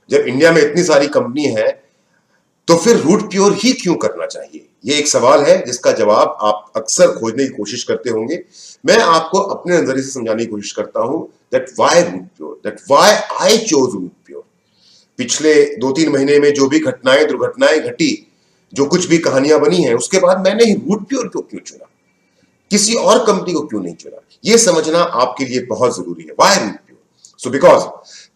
जब इंडिया में इतनी सारी कंपनी है तो फिर रूट प्योर ही क्यों करना चाहिए? ये एक सवाल है जिसका जवाब आप अक्सर खोजने की कोशिश करते होंगे। मैं आपको अपने नजरिए से समझाने की कोशिश करता हूं that why Root Pure, that why I chose Root Pure. पिछले 2-3 महीने में जो भी घटनाएं दुर्घटनाएं घटी, जो कुछ भी कहानियां बनी हैं, उसके बाद मैंने ही रूट प्योर को क्यों चुना, किसी और कंपनी को क्यों नहीं चुना, ये समझना आपके लिए बहुत जरूरी है। Why Root Pure? So because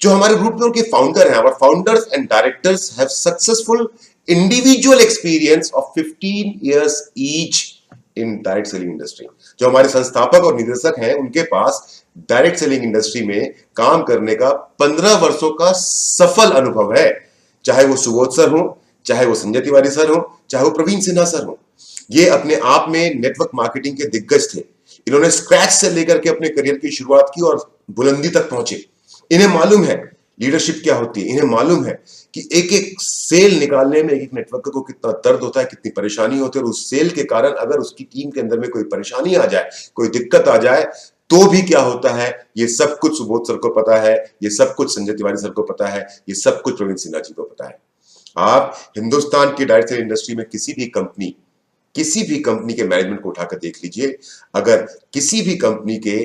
जो हमारे रूट प्योर के फाउंडर हैं, our founders and directors have successful individual experience of 15 years each in direct selling industry. जो हमारे संस्थापक और निदेशक हैं, उनके पास डायरेक्ट सेलिंग इंडस्ट्री में काम करने का 15 वर्षों का सफल अनुभव है। चाहे वो सुबोध सर हो, चाहे वो संजय तिवारी सर हो, चाहे वो प्रवीण सिन्हा सर हो। ये अपने आप में नेटवर्क मार्केटिंग के दिग्गज थे। इन्होंने स्क्रैच से लेकर के अपने करियर की शुरुआत की और बुलंदी तक पहुंचे। इन्हें मालूम है लीडरशिप क्या होती है। इन्हें मालूम है कि एक एक सेल निकालने में एक एक नेटवर्कर को कितना दर्द होता है, कितनी परेशानी होती है, और उस सेल के कारण अगर उसकी टीम के अंदर में कोई परेशानी आ जाए, कोई दिक्कत आ जाए, तो भी क्या होता है, ये सब कुछ सुबोध सर को पता है, ये सब कुछ संजय तिवारी सर को पता है, ये सब कुछ प्रवीण सिन्हा जी को पता है। आप हिंदुस्तान की डायरेक्ट सेलिंग इंडस्ट्री में किसी भी कंपनी के मैनेजमेंट को उठाकर देख लीजिए। अगर किसी भी कंपनी के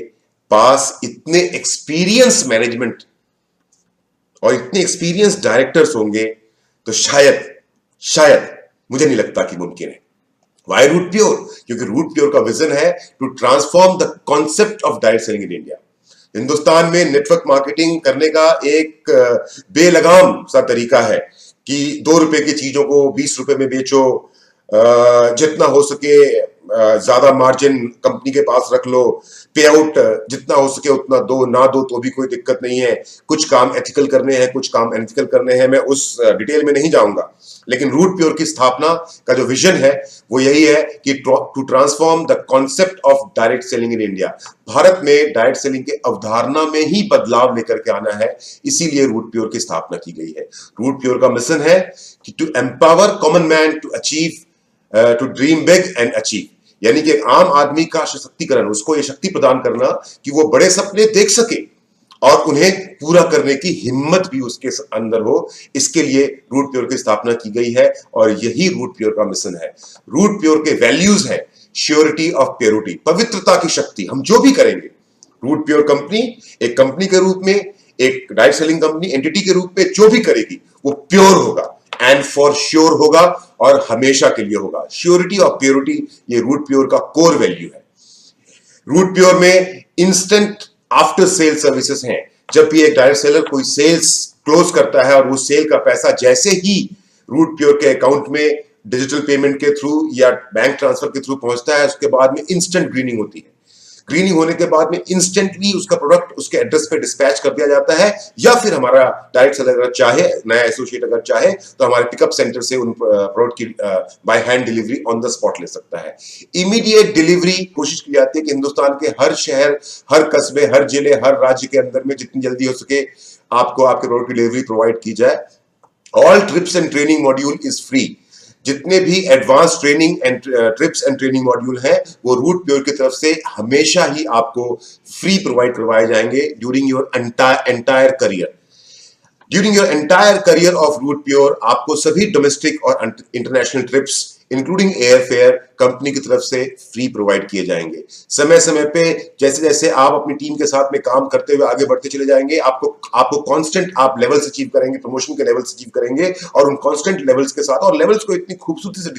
पास इतने एक्सपीरियंस मैनेजमेंट और इतने एक्सपीरियंस डायरेक्टर्स होंगे तो शायद मुझे नहीं लगता कि मुमकिन है। Why Root Pure? क्योंकि रूट प्योर का विजन है to transform the concept of direct selling in India. Hindustan में नेटवर्क मार्केटिंग करने का एक बेलगाम सा तरीका है कि 2 रुपए की चीजों को 20 रुपए में बेचो, जितना हो सके ज्यादा मार्जिन कंपनी के पास रख लो, पे आउट जितना हो सके उतना दो, ना दो तो भी कोई दिक्कत नहीं है, कुछ काम एथिकल करने हैं, कुछ काम अनएथिकल करने हैं। मैं उस डिटेल में नहीं जाऊंगा, लेकिन रूट प्योर की स्थापना का जो विजन है वो यही है कि to transform the concept of direct selling in India. Bharat में डायरेक्ट सेलिंग के अवधारणा में ही बदलाव लेकर के आना है, इसीलिए रूट प्योर की स्थापना की गई है। रूट प्योर का मिशन है कि to empower common man to achieve, to dream big and achieve, यानी कि एक आम आदमी का सशक्तिकरण, उसको ये शक्ति प्रदान करना कि वो बड़े सपने देख सके और उन्हें पूरा करने की हिम्मत भी उसके अंदर हो। इसके लिए रूट प्योर की स्थापना की गई है और यही रूट प्योर का मिशन है। रूट प्योर के वैल्यूज है श्योरिटी ऑफ प्योरिटी, पवित्रता की शक्ति। हम जो भी करेंगे, रूट प्योर कंपनी एक कंपनी के रूप में, एक डायरेक्ट सेलिंग कंपनी एंटिटी के रूप में जो भी करेगी वो प्योर होगा एंड फॉर श्योर होगा और हमेशा के लिए होगा। श्योरिटी और प्योरिटी ये रूट प्योर का कोर वैल्यू है। रूट प्योर में इंस्टेंट आफ्टर सेल सर्विसेज हैं। जब भी एक डायरेक्ट सेलर कोई सेल्स क्लोज करता है और वो सेल का पैसा जैसे ही रूट प्योर के अकाउंट में डिजिटल पेमेंट के थ्रू या बैंक ट्रांसफर के थ्रू पहुंचता है, उसके बाद में इंस्टेंट ग्रीनिंग होती है। ग्रीनिंग होने के बाद में इंस्टेंटली उसका प्रोडक्ट उसके एड्रेस पे डिस्पैच कर दिया जाता है, या फिर हमारा डायरेक्ट सेलर अगर चाहे, नया एसोसिएट अगर चाहे तो हमारे पिकअप सेंटर से उन प्रोडक्ट की by hand delivery on the spot ले सकता है। इमीडिएट डिलीवरी कोशिश की जाती है कि हिंदुस्तान के हर शहर, हर कस्बे, हर जिले, हर राज्य के अंदर में जितनी जल्दी हो सके आपको आपके प्रोडक्ट की डिलीवरी प्रोवाइड की जाए। All trips and training module is free. जितने भी advance training and trips and training module हैं वो रूट प्योर की तरफ से हमेशा ही आपको फ्री प्रोवाइड करवाए जाएंगे during your entire career. During your entire career of Root Pure आपको सभी डोमेस्टिक और international trips including air fare company की तरफ से फ्री प्रोवाइड किए जाएंगे। समय समय पे जैसे जैसे आप अपनी टीम के साथ में काम करते हुए आगे बढ़ते चले जाएंगे, आपको कांस्टेंट आप लेवल्स अचीव करेंगे, प्रमोशन के लेवल्स अचीव करेंगे, और उन कांस्टेंट लेवल्स के साथ, और लेवल्स को इतनी खूबसूरती से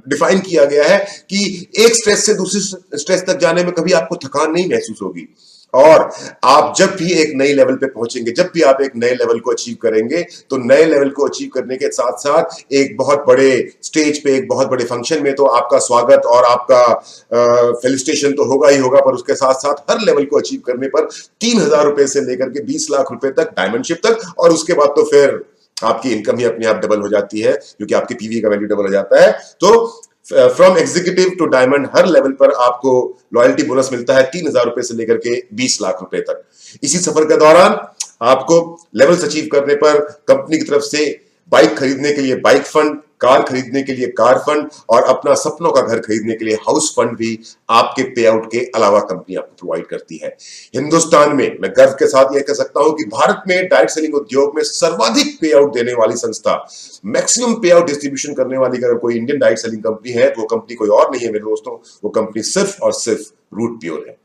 डिफाइन किया गया है कि एक स्ट्रेस से दूसरी स्ट्रेस तक जाने में कभी आपको थकान नहीं महसूस होगी। और आप जब भी एक नई लेवल पे पहुंचेंगे, जब भी आप एक नए लेवल को अचीव करेंगे, तो नए लेवल को अचीव करने के साथ साथ एक बहुत बड़े स्टेज पे, एक बहुत बड़े फंक्शन में तो आपका स्वागत और आपका फेलिसिटेशन तो होगा ही होगा, पर उसके साथ साथ हर लेवल को अचीव करने पर 3,000 रुपए से लेकर के 20 लाख रुपए तक, डायमंडशिप तक, और उसके बाद तो फिर आपकी इनकम ही अपने आप डबल हो जाती है, क्योंकि आपकी पीवी का वैल्यू डबल हो जाता है। तो फ्रॉम एग्जीक्यूटिव टू डायमंड हर लेवल पर आपको लॉयल्टी बोनस मिलता है 3,000 रुपए से लेकर के 20 लाख रुपए तक। इसी सफर के दौरान आपको लेवल्स अचीव करने पर कंपनी की तरफ से बाइक खरीदने के लिए बाइक फंड, कार खरीदने के लिए कार फंड और अपना सपनों का घर खरीदने के लिए हाउस फंड भी आपके पे आउट के अलावा कंपनी आपको प्रोवाइड करती है। हिंदुस्तान में मैं गर्व के साथ यह कह सकता हूं कि भारत में डायरेक्ट सेलिंग उद्योग में सर्वाधिक पे आउट देने वाली संस्था, मैक्सिमम पे आउट डिस्ट्रीब्यूशन करने वाली अगर कोई इंडियन डायरेक्ट सेलिंग कंपनी है तो वो कंपनी कोई और नहीं है मेरे दोस्तों, वो कंपनी सिर्फ और सिर्फ रूट प्योर है।